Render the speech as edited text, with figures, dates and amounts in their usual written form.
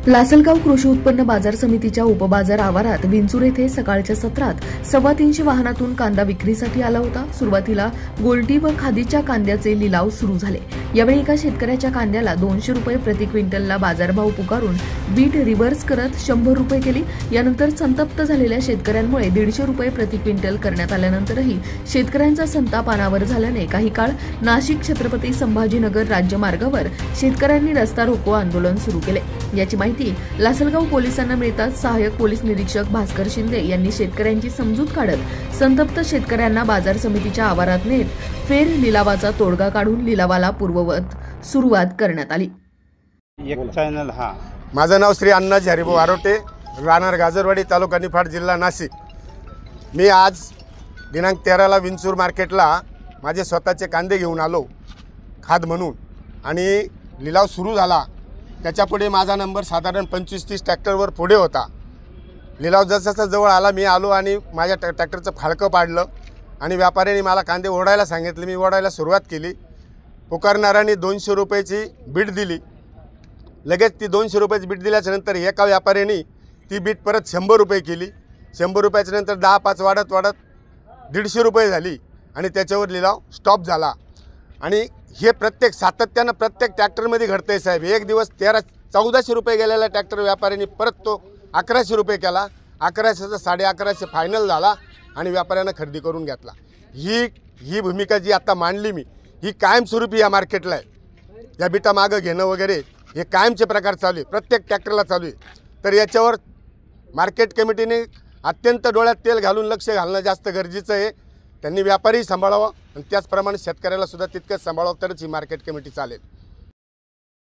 लासलगाव कृषी उत्पन्न बाजार समितीच्या उपबाजार आवारात विंचूर येथे सकाळच्या सत्रात 350 वाहनातून कांदा विक्रीसाठी आला होता। सुरुवातीला गोल्टी व खादीच्या कांद्याचे लिलाव सुरू झाले। यावेळी एका शेतकऱ्याच्या कांद्याला 200 रुपये प्रति क्विंटलला बाजारभाव पुकारून बीट रिव्हर्स करत 100 रुपये केली। यानंतर संतप्त झालेल्या शेतकऱ्यांमुळे 150 रुपये प्रति क्विंटल करण्यात आल्यानंतरही शेतकऱ्यांचा संताप अनावर झाल्याने काही काळ नाशिक छत्रपती संभाजीनगर राज्यमार्गावर शेतकऱ्यांनी रस्ता रोको आंदोलन सुरू केले। याची माहिती लासलगाव पोलिसांना मिळताच सहाय्यक पोलीस निरीक्षक भास्कर शिंदे यांनी शेतकऱ्यांची समजूत काढत संतप्त शेतकऱ्यांना बाजार समितीच्या आवारात नेत फेर लिलावाचा तोडगा काढून लिलावाला पूर्ववत सुरुवात करण्यात आली। एक चॅनल हा माझं नाव श्री अण्णाजी हरिभाऊ आरोटे, राहणार गाजरवाडी, तालुका निफाड, जिल्हा नाशिक। मी आज दिनांक 13 ला विंचूर मार्केटला माझे स्वतःचे कांदे घेऊन आलो खाद म्हणून, आणि लिलाव सुरू झाला। त्याच्यापुढे माझा नंबर साधारण 25-30 ट्रॅक्टरवर पुढे होता। लिलाव जसं जवळ आला मी आलो आणि माझ्या ट्रॅक्टरचं फाळकं पाडलं आणि व्यापाऱ्यांनी मला कांदे ओढायला सांगितले। मी ओढायला सुरुवात केली। पुकारणाऱ्यांनी 200 रुपयाची बीट दिली। लगेच ती 200 रुपयाची बीट दिल्याच्यानंतर एका व्यापाऱ्याने ती बीट परत 100 रुपये केली। 100 रुपयाच्या नंतर 10-5 वाढत 150 रुपये झाली आणि त्याच्यावर लिलाव स्टॉप झाला। आणि हे सातत्यानं प्रत्येक ट्रॅक्टरमध्ये घडतंय साहेब। एक दिवस 1400 रुपये गेलेला ट्रॅक्टर व्यापाऱ्यांनी परत तो 1100 रुपये केला। 1100चा 1150 फायनल झाला आणि व्यापाऱ्यानं खरेदी करून घेतला। ही भूमिका जी आता मांडली मी, ही कायमस्वरूपी या मार्केटला आहे। या बिटा मागं घेणं वगैरे हे कायमचे प्रकार चालू आहे, प्रत्येक ट्रॅक्टरला चालू आहे। तर याच्यावर मार्केट कमिटीने अत्यंत डोळ्यात तेल घालून लक्ष घालणं जास्त गरजेचं आहे। त्यांनी व्यापारी सांभाळावं आणि त्याचप्रमाणे शेतकऱ्याला सुद्धा तितकंच सांभाळावं, तरच ही मार्केट कमिटी चालेल।